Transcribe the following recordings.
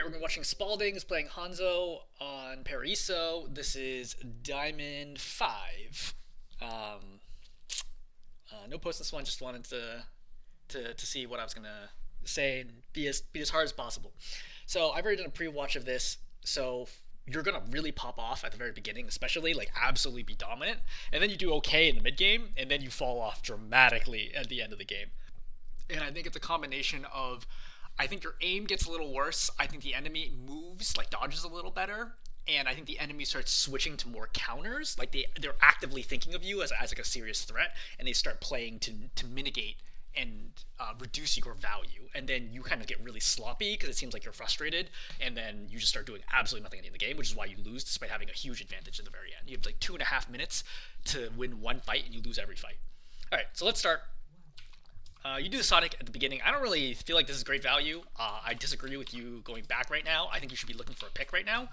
Alright, we're watching Spalding is playing Hanzo on Paraiso. This is Diamond 5. Um, no post this one, just wanted to see what I was gonna say and be as hard as possible. So I've already done a pre-watch of this, so you're gonna really pop off at the very beginning, especially like absolutely be dominant, and then you do okay in the mid game, and then you fall off dramatically at the end of the game. And I think it's a combination of, I think your aim gets a little worse. I think the enemy moves, like dodges a little better, and I think the enemy starts switching to more counters. Like they're actively thinking of you as like a serious threat, and they start playing to mitigate and reduce your value. And then you kind of get really sloppy because it seems like you're frustrated, and then you just start doing absolutely nothing in the game, which is why you lose despite having a huge advantage at the very end. You have like 2.5 minutes to win one fight, and you lose every fight. All right, so let's start. You do the Sonic at the beginning. I don't really feel like this is great value. I disagree with you going back right now. I think you should be looking for a pick right now.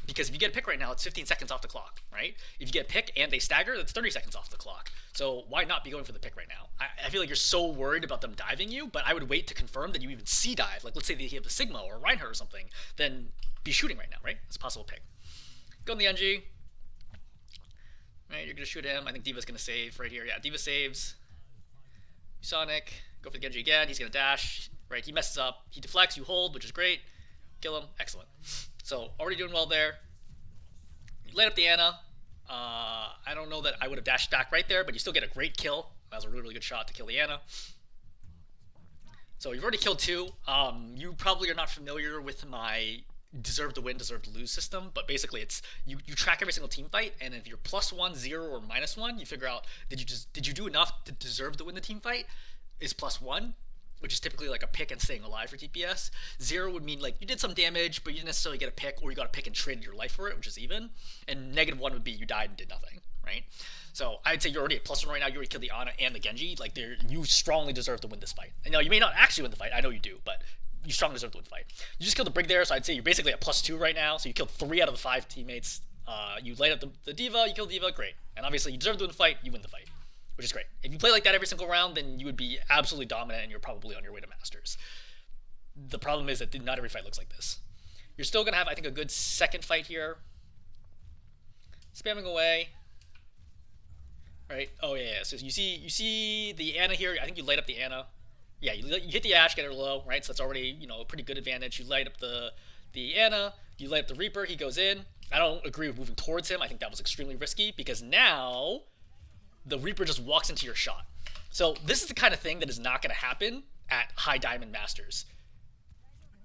Because if you get a pick right now, it's 15 seconds off the clock, right? If you get a pick and they stagger, that's 30 seconds off the clock. So why not be going for the pick right now? I feel like you're so worried about them diving you, but I would wait to confirm that you even see dive. Like, let's say they have the Sigma or Reinhardt or something, then be shooting right now, right? It's a possible pick. Go in the NG. Right, you're going to shoot him. I think D.Va's going to save right here. Yeah, D.Va saves. Sonic, go for the Genji again. He's going to dash. Right, he messes up. He deflects, you hold, which is great. Kill him. Excellent. So, already doing well there. You light up the Ana. I don't know that I would have dashed back right there, but you still get a great kill. That was a really, really good shot to kill the Ana. So, you've already killed two. You probably are not familiar with my deserve to win, deserve to lose system, but basically it's you track every single team fight, and if you're +1, 0, or -1, you figure out did you do enough to deserve to win the team fight. Is +1, which is typically like a pick and staying alive for TPS. 0 would mean like you did some damage, but you didn't necessarily get a pick, or you got a pick and traded your life for it, which is even. And -1 would be you died and did nothing, right? So I'd say you're already at +1 right now. You already killed the Ana and the Genji. Like you strongly deserve to win this fight. And now you may not actually win the fight. I know you do, but you strongly deserve to win the fight. You just killed the Brig there, so I'd say you're basically at +2 right now. So you killed 3 out of the 5 teammates. You light up the D.Va, you killed D.Va, great. And obviously you deserve to win the fight, you win the fight, which is great. If you play like that every single round, then you would be absolutely dominant and you're probably on your way to Masters. The problem is that not every fight looks like this. You're still going to have, I think, a good second fight here. Spamming away. Right? Oh, yeah. So you see the Ana here. I think you light up the Ana. Yeah, you hit the Ashe, get her low, right? So that's already, a pretty good advantage. You light up the Ana, you light up the Reaper, he goes in. I don't agree with moving towards him. I think that was extremely risky because now the Reaper just walks into your shot. So this is the kind of thing that is not going to happen at High Diamond Masters.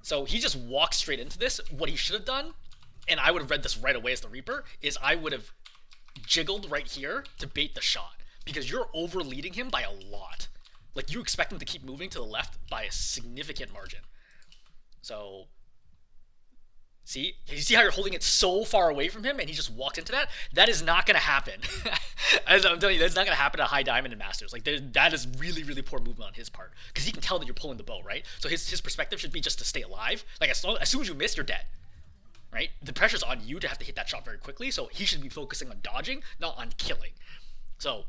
So he just walks straight into this. What he should have done, and I would have read this right away as the Reaper, is I would have jiggled right here to bait the shot because you're over leading him by a lot. Like, you expect him to keep moving to the left by a significant margin. So, see? You see how you're holding it so far away from him and he just walks into that? That is not going to happen. As I'm telling you, that's not going to happen at High Diamond and Masters. Like, that is really, really poor movement on his part. Because he can tell that you're pulling the bow, right? So his perspective should be just to stay alive. Like, as soon as you miss, you're dead. Right? The pressure's on you to have to hit that shot very quickly, so he should be focusing on dodging, not on killing. So,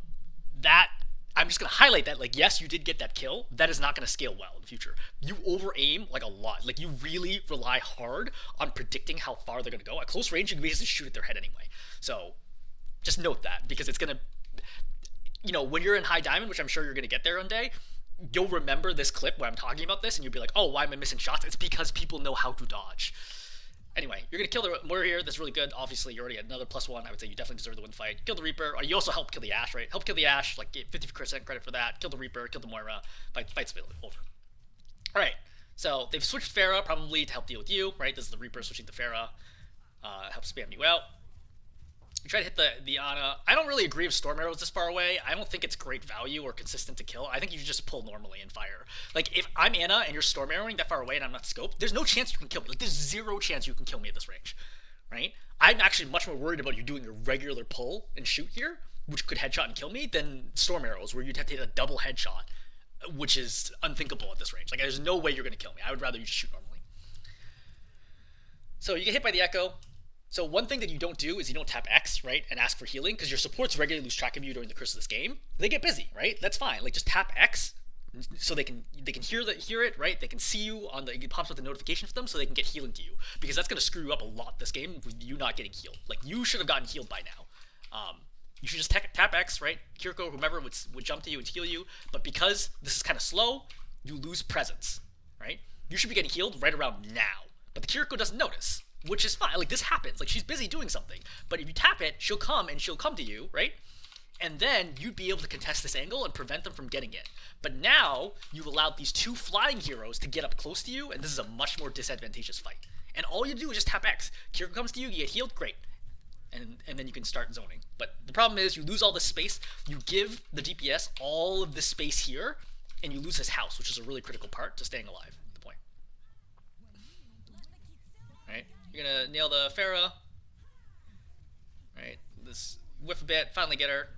I'm just going to highlight that, like, yes, you did get that kill. That is not going to scale well in the future. You over-aim, like, a lot. Like, you really rely hard on predicting how far they're going to go. At close range, you can basically shoot at their head anyway. So, just note that, because it's going to, when you're in High Diamond, which I'm sure you're going to get there one day, you'll remember this clip where I'm talking about this, and you'll be like, oh, why am I missing shots? It's because people know how to dodge. Anyway, you're going to kill the Moira here. That's really good. Obviously, you're already at another +1. I would say you definitely deserve to win the fight. Kill the Reaper. You also help kill the Ashe, right? Help kill the Ashe. Like, get 50% credit for that. Kill the Reaper. Kill the Moira. Fight's over. Alright. So, they've switched Pharah probably to help deal with you, right? This is the Reaper switching to Pharah. Help spam you out. You try to hit the Ana. I don't really agree with Storm Arrows this far away. I don't think it's great value or consistent to kill. I think you should just pull normally and fire. Like, if I'm Ana and you're Storm Arrowing that far away and I'm not scoped, there's no chance you can kill me. Like, there's 0 chance you can kill me at this range, right? I'm actually much more worried about you doing a regular pull and shoot here, which could headshot and kill me, than Storm Arrows, where you'd have to hit a double headshot, which is unthinkable at this range. Like, there's no way you're going to kill me. I would rather you just shoot normally. So, you get hit by the Echo. So one thing that you don't do is you don't tap X, right, and ask for healing, because your supports regularly lose track of you during the course of this game. They get busy, right? That's fine. Like, just tap X, so they can hear it, right? They can see you on the, it pops up the notification for them, so they can get healing to you, because that's gonna screw you up a lot this game with you not getting healed. Like, you should have gotten healed by now. You should just tap X, right? Kiriko, whomever would jump to you and heal you, but because this is kind of slow, you lose presence, right? You should be getting healed right around now, but the Kiriko doesn't notice, which is fine. Like, this happens. Like, she's busy doing something, but if you tap it, she'll come to you, right? And then you'd be able to contest this angle and prevent them from getting it. But now you've allowed these two flying heroes to get up close to you, and this is a much more disadvantageous fight. And all you do is just tap X. Kiriko comes to you, you get healed, great. And then you can start zoning. But the problem is you lose all this space. You give the DPS all of this space here, and you lose his house, which is a really critical part to staying alive at the point. Right? You're gonna nail the Pharah. Right? This whiff a bit, finally get her.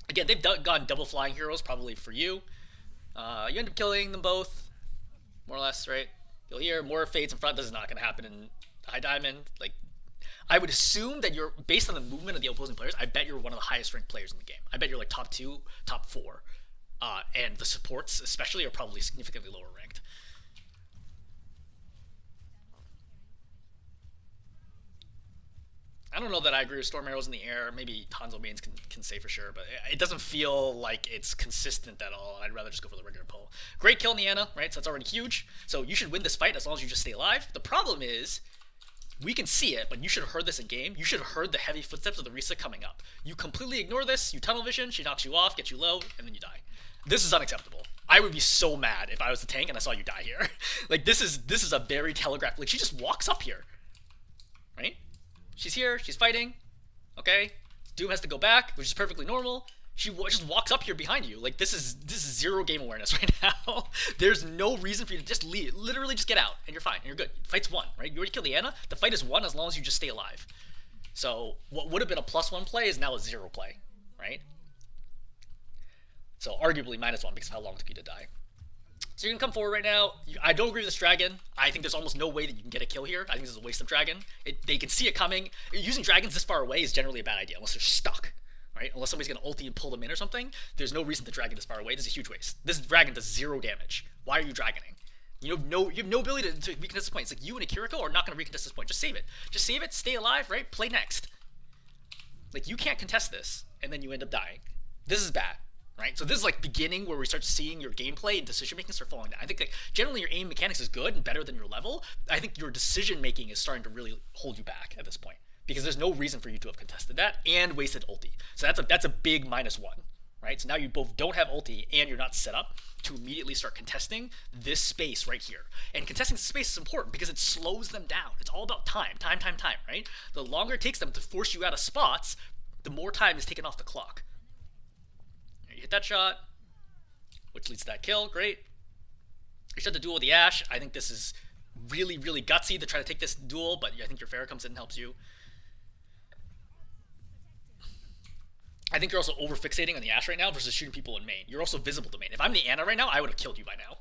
Again, they've gone double flying heroes probably for you. You end up killing them both, more or less, right? You'll hear more fades in front. This is not going to happen in High Diamond. Like, I would assume that you're, based on the movement of the opposing players, I bet you're one of the highest ranked players in the game. I bet you're like top 2, top 4. And the supports especially are probably significantly lower ranked. I don't know that I agree with Storm Arrows in the air. Maybe Hanzo mains can say for sure, but it doesn't feel like it's consistent at all. I'd rather just go for the regular pull. Great kill in the Ana, right? So that's already huge. So you should win this fight as long as you just stay alive. The problem is, we can see it, but you should have heard this in game. You should have heard the heavy footsteps of the Risa coming up. You completely ignore this. You tunnel vision. She knocks you off, gets you low, and then you die. This is unacceptable. I would be so mad if I was the tank and I saw you die here. Like, this is a very telegraphed. Like, she just walks up here, right? She's here, she's fighting, okay? Doom has to go back, which is perfectly normal. She just walks up here behind you. Like, this is zero game awareness right now. There's no reason for you to just leave. Literally just get out, and you're fine, and you're good. Fight's won, right? You already killed the Ana. The fight is won as long as you just stay alive. So what would have been a +1 play is now a 0 play, right? So arguably -1 because of how long it took you to die. So you can come forward right now. I don't agree with this dragon. I think there's almost no way that you can get a kill here. I think this is a waste of dragon. They can see it coming. Using dragons this far away is generally a bad idea, unless they're stuck, right? Unless somebody's going to ulti and pull them in or something. There's no reason to dragon this far away. This is a huge waste. This dragon does 0 damage. Why are you dragoning? You have no ability to recontest this point. It's like you and Akiriko are not going to recontest this point. Just save it. Just save it, stay alive, right? Play next. Like, you can't contest this, and then you end up dying. This is bad. Right? So this is like beginning where we start seeing your gameplay and decision making start falling down. I think like generally your aim mechanics is good and better than your level. I think your decision making is starting to really hold you back at this point because there's no reason for you to have contested that and wasted ulti. So that's a big -1, right? So now you both don't have ulti and you're not set up to immediately start contesting this space right here. And contesting this space is important because it slows them down. It's all about time, right? The longer it takes them to force you out of spots, the more time is taken off the clock. You hit that shot, which leads to that kill. Great. You start the duel with the Ashe. I think this is really, really gutsy to try to take this duel, but I think your Pharah comes in and helps you. I think you're also over-fixating on the Ashe right now versus shooting people in main. You're also visible to main. If I'm the Ana right now, I would have killed you by now.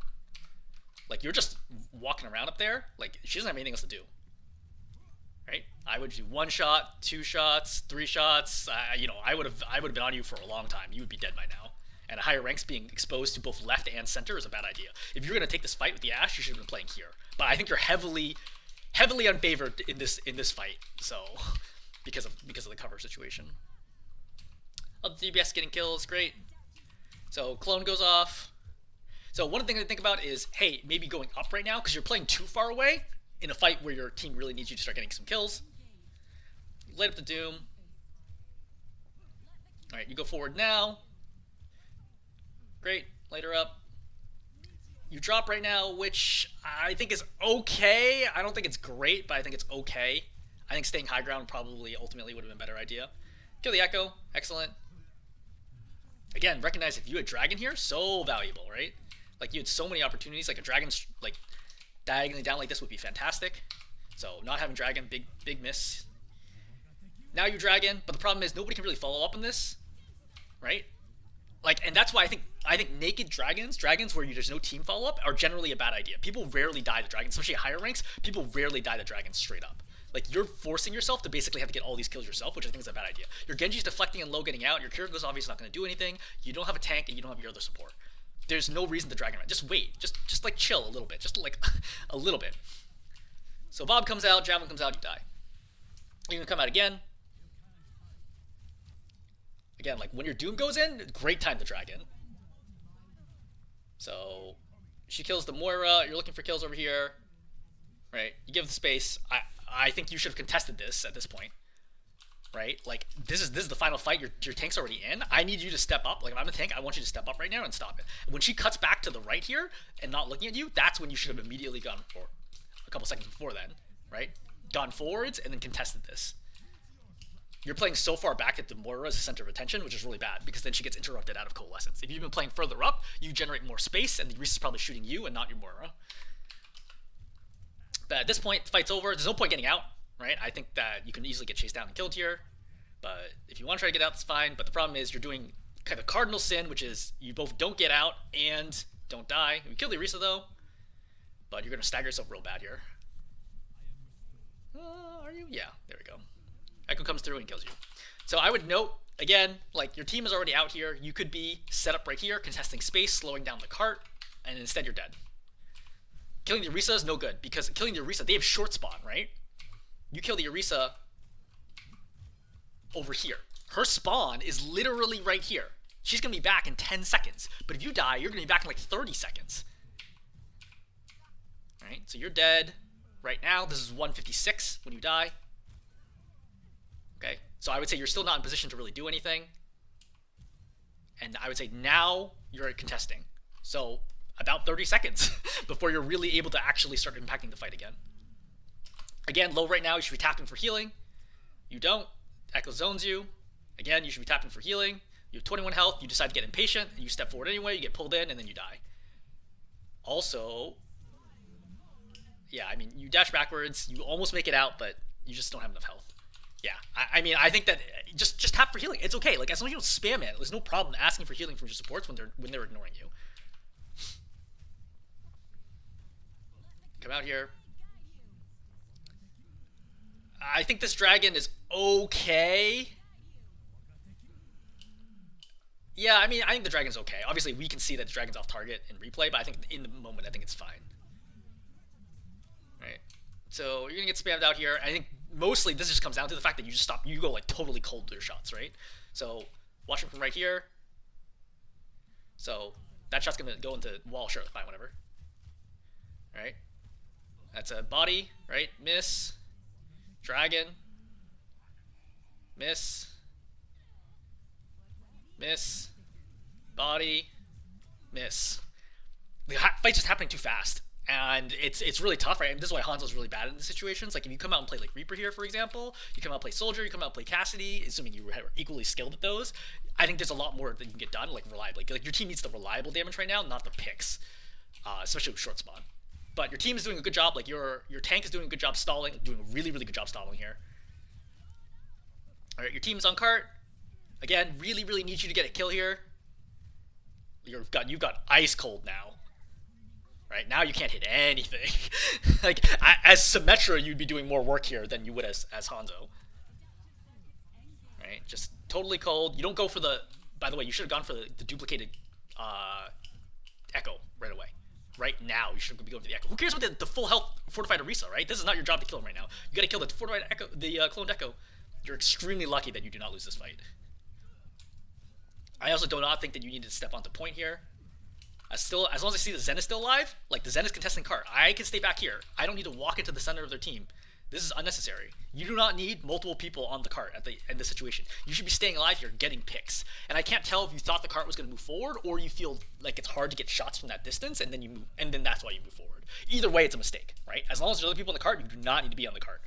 Like, you're just walking around up there. Like, she doesn't have anything else to do. Right? I would do 1 shot, 2 shots, 3 shots. I would have been on you for a long time. You would be dead by now. And a higher ranks being exposed to both left and center is a bad idea. If you're going to take this fight with the Ashe, you should have been playing here. But I think you're heavily unfavored in this fight. So because of the cover situation. Other DPS getting kills, great. So clone goes off. So one thing to think about is, hey, maybe going up right now because you're playing too far away in a fight where your team really needs you to start getting some kills. You light up the Doom. Alright, you go forward now. Great, light her up. You drop right now, which I think is okay. I don't think it's great, but I think it's okay. I think staying high ground probably ultimately would have been a better idea. Kill the Echo, excellent. Again, recognize if you had Dragon here, so valuable, right? Like, you had so many opportunities, like a Dragon, like, diagonally down like this would be fantastic. So not having Dragon, big miss. Now you Dragon, but the problem is nobody can really follow up on this, right? Like, and that's why I think naked dragons where there's no team follow up are generally a bad idea. People rarely die to dragons, especially at higher ranks. People rarely die to dragons straight up. Like, you're forcing yourself to basically have to get all these kills yourself, which I think is a bad idea. Your Genji's deflecting and low getting out. Your Kiriko's obviously not going to do anything. You don't have a tank and you don't have your other support. There's no reason to drag him out. Just wait. Just like chill a little bit. Just like a little bit. So Bob comes out, Javelin comes out, you die. You can come out again. Again, like when your Doom goes in, great time to drag in. So she kills the Moira. You're looking for kills over here, right? You give the space. I think you should have contested this at this point, right? Like this is the final fight. Your tank's already in. I need you to step up. Like if I'm a tank, I want you to step up right now and stop it. When she cuts back to the right here and not looking at you, that's when you should have immediately gone for a couple seconds before then, right? Gone forwards and then contested this. You're playing so far back that the Moira is the center of attention, which is really bad because then she gets interrupted out of Coalescence. If you've been playing further up, you generate more space and the Reese is probably shooting you and not your Moira. But at this point, the fight's over. There's no point getting out, right? I think that you can easily get chased down and killed here. But if you want to try to get out, that's fine. But the problem is you're doing kind of cardinal sin, which is you both don't get out and don't die. You kill the Orisa though, but you're going to stagger yourself real bad here. Are you? Yeah, there we go. Echo comes through and kills you. So I would note, again, like your team is already out here. You could be set up right here, contesting space, slowing down the cart, and instead you're dead. Killing the Orisa is no good, because killing the Orisa, they have short spawn, right? You kill the Orisa over here. Her spawn is literally right here. She's going to be back in 10 seconds. But if you die, you're going to be back in like 30 seconds. Right? So you're dead right now. This is 156 when you die. Okay, so I would say you're still not in position to really do anything. And I would say now you're contesting. So about 30 seconds before you're really able to actually start impacting the fight again. Again, low right now, you should be tapping for healing. You don't. Echo zones you. Again, you should be tapping for healing. You have 21 health, you decide to get impatient, and you step forward anyway, you get pulled in, and then you die. Also, yeah, I mean, you dash backwards, you almost make it out, but you just don't have enough health. Yeah, I mean, I think that just tap for healing. It's okay. Like as long as you don't spam it, there's no problem asking for healing from your supports when they're ignoring you. Come out here. I think this dragon is okay. Yeah, I mean, I think the dragon's okay. Obviously, we can see that the dragon's off target in replay, but I think in the moment, I think it's fine. Right. So you're gonna get spammed out here. I think mostly this just comes down to the fact that you just stop. You go like totally cold to your shots, right? So watch him from right here. So that shot's gonna go into wall. Sure, fine, whatever. All right. That's a body, right? Miss. Dragon. Miss. Miss. Body. Miss. The fight's just happening too fast. And it's really tough, right? And this is why Hanzo's really bad in these situations. Like if you come out and play like Reaper here, for example, you come out and play Soldier, you come out and play Cassidy, assuming you were equally skilled at those, I think there's a lot more that you can get done, like reliably. Like your team needs the reliable damage right now, not the picks, especially with short spawn. But your team is doing a good job. Like your tank is doing a good job stalling, doing a really, really good job stalling here. All right, your team is on cart. Again, really, really need you to get a kill here. You've got ice cold now. Right now you can't hit anything. Like as Symmetra, you'd be doing more work here than you would as Hanzo. Right, just totally cold. You don't go for the. By the way, you should have gone for the duplicated Echo right away. Right now, you should be going for the Echo. Who cares about the full health fortified Orisa? Right, this is not your job to kill him right now. You got to kill the fortified Echo, the cloned Echo. You're extremely lucky that you do not lose this fight. I also do not think that you need to step onto point here. As long as I see the Zen is still alive, like the Zen is contesting cart, I can stay back here. I don't need to walk into the center of their team. This is unnecessary. You do not need multiple people on the cart at the end of the situation. You should be staying alive here, getting picks. And I can't tell if you thought the cart was going to move forward or you feel like it's hard to get shots from that distance and then you move, and then that's why you move forward. Either way, it's a mistake, right? As long as there's other people on the cart, you do not need to be on the cart.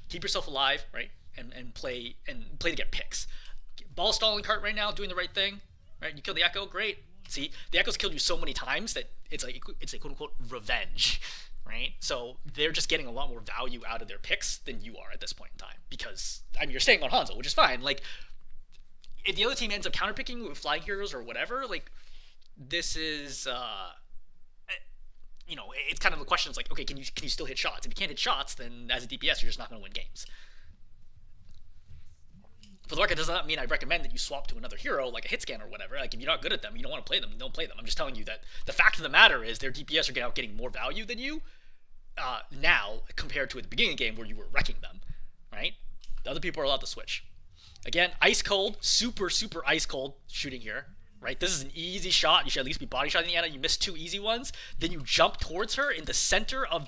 Keep yourself alive, right? And play to get picks. Ball stalling cart right now, doing the right thing, right? You kill the Echo, great. See, the Echo's killed you so many times that it's a quote-unquote revenge, right? So they're just getting a lot more value out of their picks than you are at this point in time. Because, I mean, you're staying on Hanzo, which is fine. Like, if the other team ends up counterpicking with flying heroes or whatever, like, this is, you know, it's kind of the question. It's like, okay, can you still hit shots? If you can't hit shots, then as a DPS, you're just not going to win games. For the record, does not mean I recommend that you swap to another hero like a hit scan or whatever. Like if you're not good at them, you don't want to play them, don't play them. I'm just telling you that the fact of the matter is their DPS are getting more value than you now compared to at the beginning of the game where you were wrecking them, right? The other people are allowed to switch. Again, ice cold, super ice cold shooting here, right? This is an easy shot. You should at least be body shotting the Ana. You missed 2 easy ones. Then you jump towards her in the center of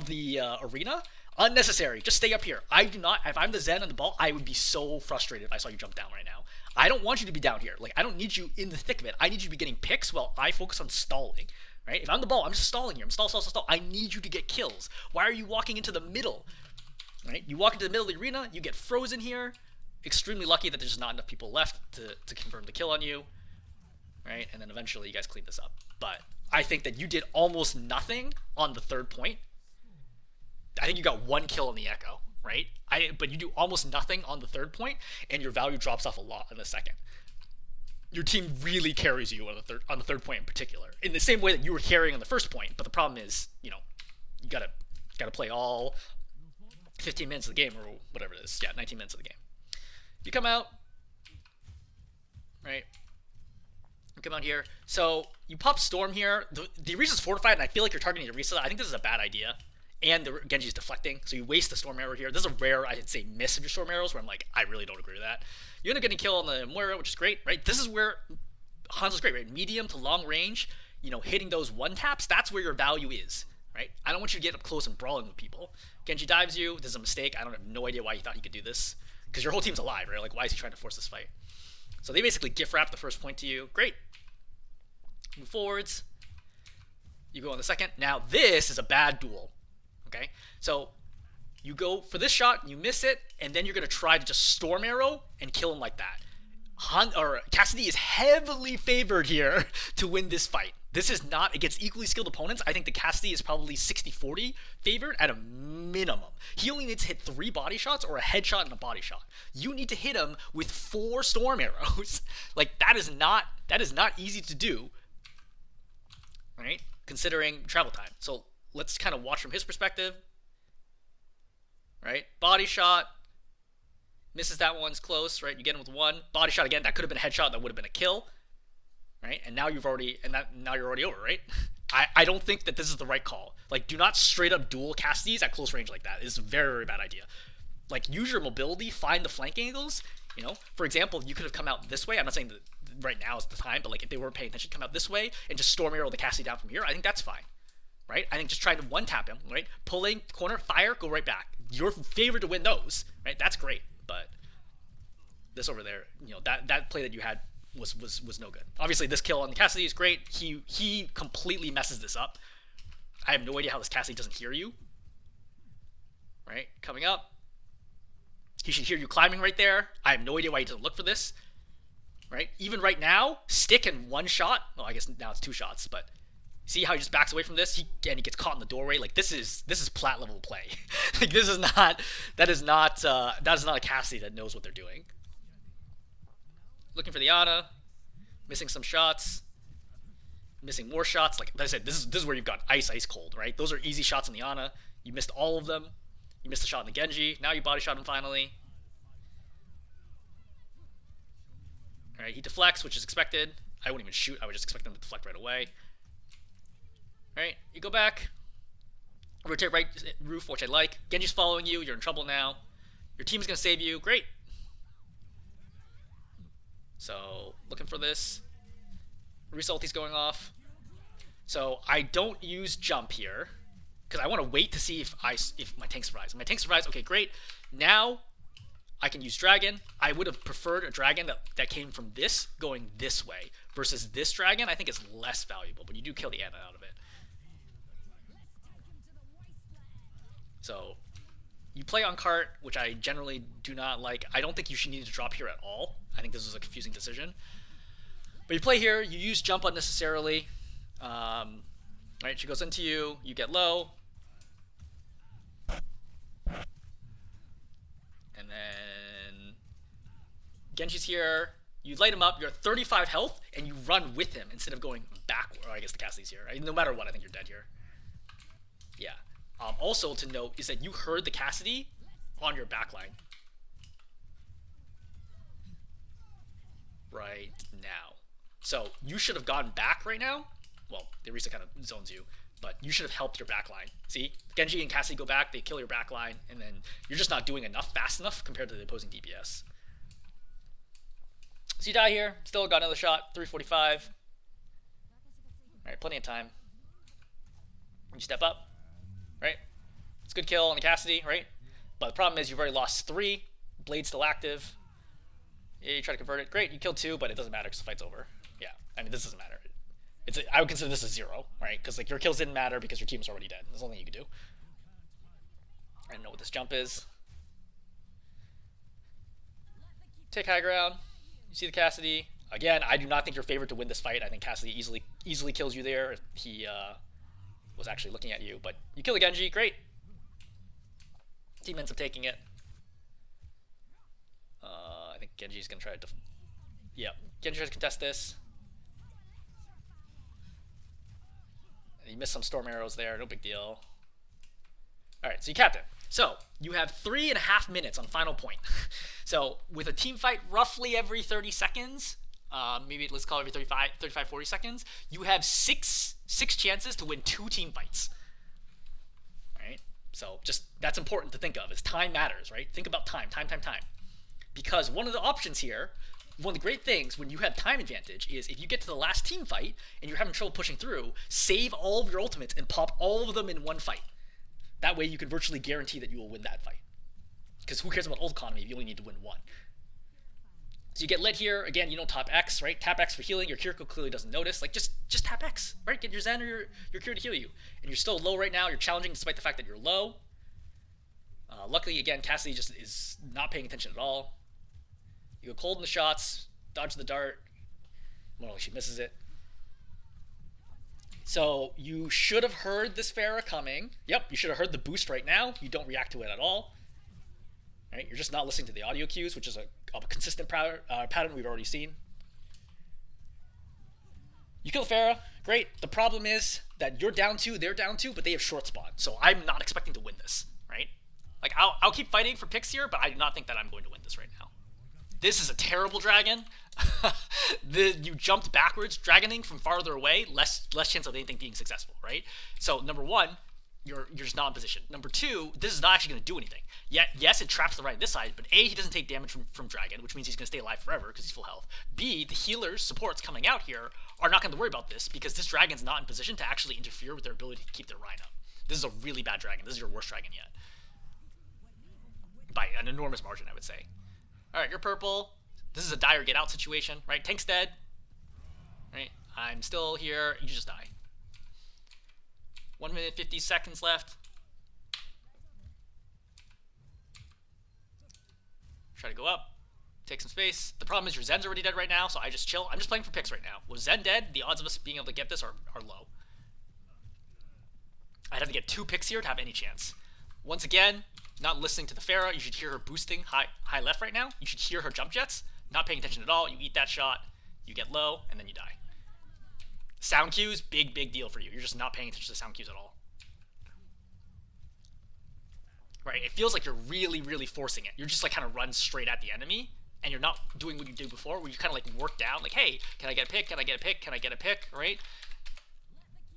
the arena. Unnecessary. Just stay up here. I do not. If I'm the Zen on the ball, I would be so frustrated if I saw you jump down right now. I don't want you to be down here. Like I don't need you in the thick of it. I need you to be getting picks while I focus on stalling. Right? If I'm the ball, I'm just stalling here. I'm stall. I need you to get kills. Why are you walking into the middle? Right? You walk into the middle of the arena. You get frozen here. Extremely lucky that there's just not enough people left to confirm the kill on you. Right? And then eventually you guys clean this up. But I think that you did almost nothing on the 3rd point. I think you got 1 kill on the Echo, right? But you do almost nothing on the 3rd point, and your value drops off a lot in the 2nd. Your team really carries you on the third point in particular, in the same way that you were carrying on the 1st point. But the problem is, you gotta play all 15 minutes of the game or whatever it is. Yeah, 19 minutes of the game. You come out, right? You come out here. So you pop Storm here. The Orisa's fortified, and I feel like you're targeting Orisa. I think this is a bad idea. And the Genji's deflecting, so you waste the Storm Arrow here. This is a rare, I'd say, miss of your Storm Arrows, where I'm like, I really don't agree with that. You end up getting a kill on the Moira, which is great, right? This is where Hanzo's great, right? Medium to long range, hitting those 1-taps, that's where your value is, right? I don't want you to get up close and brawling with people. Genji dives you. This is a mistake. I don't have no idea why he thought he could do this, because your whole team's alive, right? Like, why is he trying to force this fight? So they basically gift wrap the 1st point to you. Great. Move forwards. You go on the 2nd. Now, this is a bad duel. Okay, so you go for this shot, you miss it, and then you're going to try to just Storm Arrow and kill him like that. Cassidy is heavily favored here to win this fight. This is not against equally skilled opponents. I think the Cassidy is probably 60-40 favored at a minimum. He only needs to hit 3 body shots or a headshot and a body shot. You need to hit him with 4 Storm Arrows. Like, that is not easy to do, right? Considering travel time. So let's kind of watch from his perspective, right? Body shot, misses that one's close, right? You get him with 1 body shot again. That could have been a headshot. That would have been a kill, right? And now you're already over, right? I don't think that this is the right call. Like, do not straight up duel Cassidys at close range like that. It's a very, very bad idea. Like, use your mobility, find the flank angles. For example, you could have come out this way. I'm not saying that right now is the time, but like if they weren't paying attention, come out this way and just Storm Arrow the Cassidy down from here. I think that's fine. Right? I think just trying to 1-tap him, right? Pulling, corner, fire, go right back. You're favored to win those, right? That's great, but this over there, that play that you had was no good. Obviously, this kill on the Cassidy is great. He completely messes this up. I have no idea how this Cassidy doesn't hear you. Right? Coming up. He should hear you climbing right there. I have no idea why he doesn't look for this. Right? Even right now, stick and 1 shot. Well, I guess now it's 2 shots, but see how he just backs away from this? He gets caught in the doorway. Like, this is plat level play. Like, that is not a Cassidy that knows what they're doing. Looking for the Ana, missing some shots, missing more shots. Like I said, this is where you've got ice cold, right? Those are easy shots in the Ana. You missed all of them. You missed a shot in the Genji. Now you body shot him finally. All right, he deflects, which is expected. I wouldn't even shoot. I would just expect him to deflect right away. All right, you go back. Rotate right roof, which I like. Genji's following you. You're in trouble now. Your team's going to save you. Great. So, looking for this. Reese ulti's going off. So, I don't use jump here, because I want to wait to see if my tank survives. If my tank survives, okay, great. Now, I can use dragon. I would have preferred a dragon that came from this going this way versus this dragon. I think is less valuable, but you do kill the Ana out of it. So, you play on cart, which I generally do not like. I don't think you should need to drop here at all. I think this was a confusing decision. But you play here, you use jump unnecessarily. Right, she goes into you, you get low. And then Genji's here, you light him up, you're at 35 health, and you run with him instead of going backward. Or I guess the Cassidy's here. Right? No matter what, I think you're dead here. Yeah. Also to note is that you heard the Cassidy on your backline. right now. So you should have gone back right now. Well, the Orisa kind of zones you, but you should have helped your backline. See, Genji and Cassidy go back, they kill your backline, and then you're just not doing enough fast enough compared to the opposing DPS. So you die here, still got another shot, 345. Alright, plenty of time. You step up, right? It's a good kill on the Cassidy, right? But the problem is you've already lost 3. Blade's still active. Yeah, you try to convert it. Great, you killed 2, but it doesn't matter because the fight's over. Yeah, I mean, this doesn't matter. I would consider this a 0, right? Because like your kills didn't matter because your team's already dead. There's nothing you can do. I don't know what this jump is. Take high ground. You see the Cassidy. Again, I do not think you're favored to win this fight. I think Cassidy easily kills you there. He was actually looking at you, but you kill the Genji. Great. Team ends up taking it. I think Genji's gonna try to. Yeah, Genji tries to contest this. You missed some storm arrows there. No big deal. All right, so you capped it. So you have 3.5 minutes on final point. So with a team fight roughly every 30 seconds, maybe let's call it every 35, 40 seconds, you have six chances to win 2 team fights. All right. So just that's important to think of. Is time matters, right? Think about time. Because one of the options here, one of the great things when you have time advantage is if you get to the last team fight and you're having trouble pushing through, save all of your ultimates and pop all of them in one fight. That way you can virtually guarantee that you will win that fight. Because who cares about ult economy if you only need to win 1? So you get lit here. Again, you don't tap X, right? Tap X for healing. Your Kiriko clearly doesn't notice. Like, just tap X, right? Get your Zen or your Cure to heal you. And you're still low right now. You're challenging despite the fact that you're low. Luckily, again, Cassidy just is not paying attention at all. You go cold in the shots, dodge the dart. Well, she misses it. So you should have heard this Pharah coming. Yep, you should have heard the boost right now. You don't react to it at all. Right? You're just not listening to the audio cues, which is a consistent pattern we've already seen. You kill Pharah, great. The problem is that you're down 2, they're down 2, but they have short spawn. So I'm not expecting to win this, right? Like, I'll keep fighting for picks here, but I do not think that I'm going to win this right now. This is a terrible dragon. You jumped backwards, dragoning from farther away, less chance of anything being successful, right? So number 1, you're just not in position. Number 2, this is not actually going to do anything. Yet, yes, it traps the right on this side, but A, he doesn't take damage from dragon, which means he's going to stay alive forever because he's full health. B, the healers, supports coming out here are not going to worry about this because this dragon's not in position to actually interfere with their ability to keep their Rhino. This is a really bad dragon. This is your worst dragon yet. By an enormous margin, I would say. Alright, you're purple. This is a dire get out situation, right? Tank's dead. Right? I'm still here. You just die. 1 minute, 50 seconds left. Try to go up. Take some space. The problem is your Zen's already dead right now, so I just chill. I'm just playing for picks right now. With Zen dead, the odds of us being able to get this are low. I'd have to get 2 picks here to have any chance. Once again, not listening to the Pharah. You should hear her boosting high left right now. You should hear her jump jets. Not paying attention at all. You eat that shot. You get low, and then you die. Sound cues, big deal for you. You're just not paying attention to sound cues at all. Right? It feels like you're really forcing it. You're just like kind of run straight at the enemy, and you're not doing what you did before, where you kind of like work down, like, hey, can I get a pick? Can I get a pick? Can I get a pick? Right?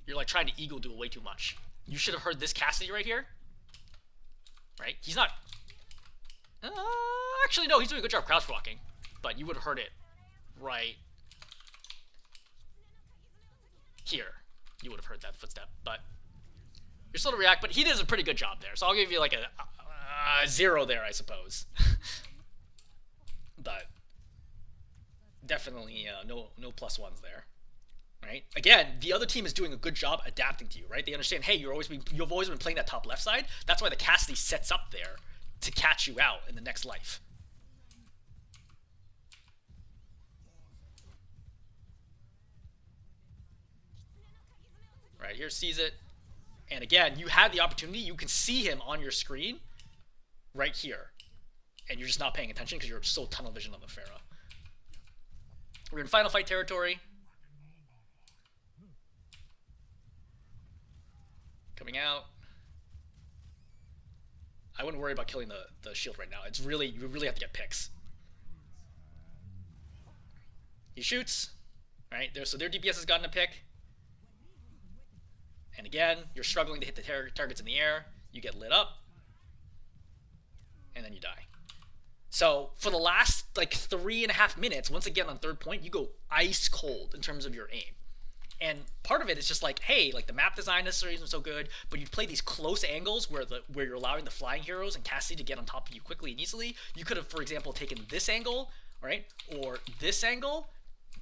You're like trying to ego duel way too much. You should have heard this Cassidy right here. Right? He's not... actually, no, he's doing a good job crouch walking. But you would have heard it right here. You would have heard that footstep. But you're still to react. But he does a pretty good job there. So I'll give you like a 0 there, I suppose. But definitely no +1s there. Right? Again, the other team is doing a good job adapting to you, right? They understand, hey, you've always been playing that top left side. That's why the Cassidy sets up there to catch you out in the next life. Right here, sees it. And again, you had the opportunity. You can see him on your screen right here. And you're just not paying attention because you're so tunnel vision on the Pharah. We're in final fight territory. Coming out. I wouldn't worry about killing the shield right now. It's really, you really have to get picks. He shoots, right? So their DPS has gotten a pick. And again, you're struggling to hit the targets in the air. You get lit up. And then you die. So for the last like 3.5 minutes, once again on third point, you go ice cold in terms of your aim. And part of it is just like, hey, like the map design necessarily isn't so good, but you play these close angles where you're allowing the flying heroes and Cassie to get on top of you quickly and easily. You could have, for example, taken this angle, right, or this angle.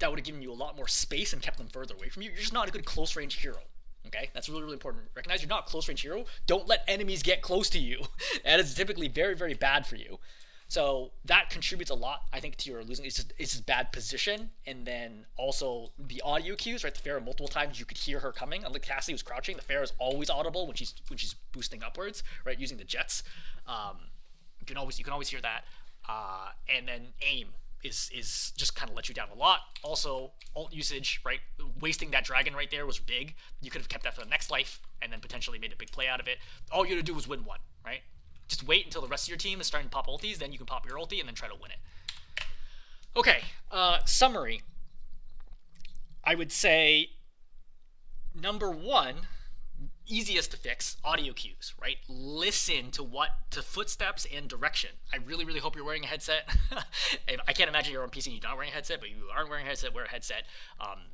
That would have given you a lot more space and kept them further away from you. You're just not a good close range hero. Okay, that's really, really important. Recognize you're not a close range hero. Don't let enemies get close to you. That is typically very, very bad for you. So that contributes a lot, I think, to your losing. It's just bad position, and then also the audio cues. Right, the Pharah multiple times you could hear her coming. Unlike Cassie was crouching, the Pharah is always audible when she's boosting upwards. Right, using the jets. You can always hear that. And then aim is just kind of let you down a lot. Also, ult usage, right? Wasting that dragon right there was big. You could have kept that for the next life and then potentially made a big play out of it. All you had to do was win one, right? Just wait until the rest of your team is starting to pop ultis, then you can pop your ulti and then try to win it. Okay, summary. I would say number one, easiest to fix, audio cues, right? Listen to footsteps and direction. I really, really hope you're wearing a headset. I can't imagine you're on PC and you're not wearing a headset, but you aren't wearing a headset, wear a headset.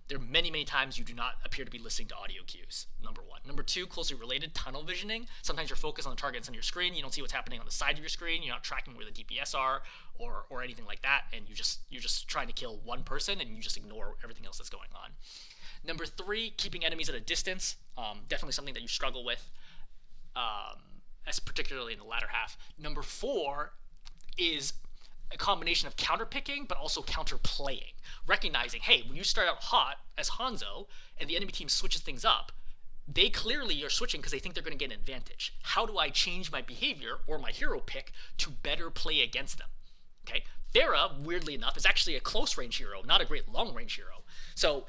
There are many, many times you do not appear to be listening to audio cues, number one. Number two, closely related, tunnel visioning. Sometimes you're focused on the targets on your screen, you don't see what's happening on the side of your screen, you're not tracking where the DPS are or anything like that, and you're just trying to kill one person and you just ignore everything else that's going on. Number three, keeping enemies at a distance. Definitely something that you struggle with, as particularly in the latter half. Number four is a combination of counterpicking, but also counterplaying. Recognizing, hey, when you start out hot as Hanzo, and the enemy team switches things up, they clearly are switching because they think they're going to get an advantage. How do I change my behavior or my hero pick to better play against them? Okay, Pharah, weirdly enough, is actually a close range hero, not a great long range hero. So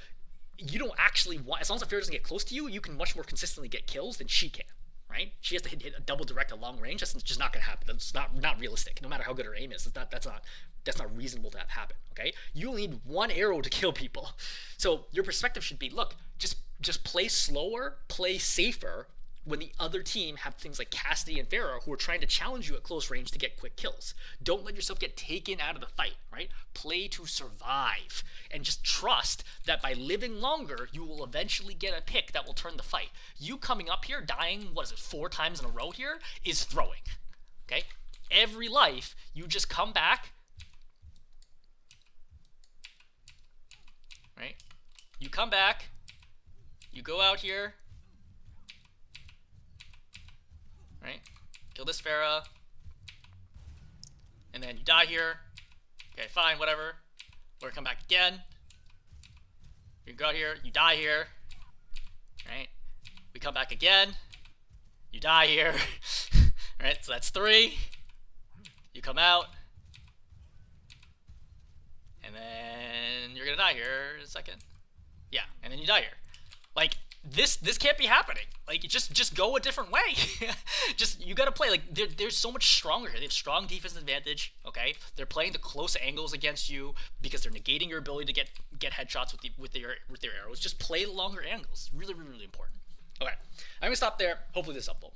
you don't actually want, as long as the Pharah doesn't get close to you, you can much more consistently get kills than she can, right? She has to hit a double direct at long range. That's just not going to happen. That's not realistic. No matter how good her aim is, that's not reasonable to have happen. Okay, you only need one arrow to kill people. So your perspective should be, look, just play slower, play safer. When the other team have things like Cassidy and Pharah who are trying to challenge you at close range to get quick kills. Don't let yourself get taken out of the fight, right? Play to survive. And just trust that by living longer, you will eventually get a pick that will turn the fight. You coming up here, dying, 4 times in a row here, is throwing. Okay? Every life, you just come back, right? You come back, you go out here, right? Kill this Pharah. And then you die here. Okay, fine, whatever. We're gonna come back again. You go out here, you die here. Right? We come back again. You die here. Right? So that's 3. You come out. And then you're gonna die here in a second. Yeah, and then you die here. Like, this can't be happening. Like, just go a different way. You gotta play. Like, they're so much stronger here. They have strong defensive advantage. Okay, they're playing the close angles against you because they're negating your ability to get headshots with their arrows. Just play the longer angles. Really, really, really important. Okay, I'm gonna stop there. Hopefully this is helpful.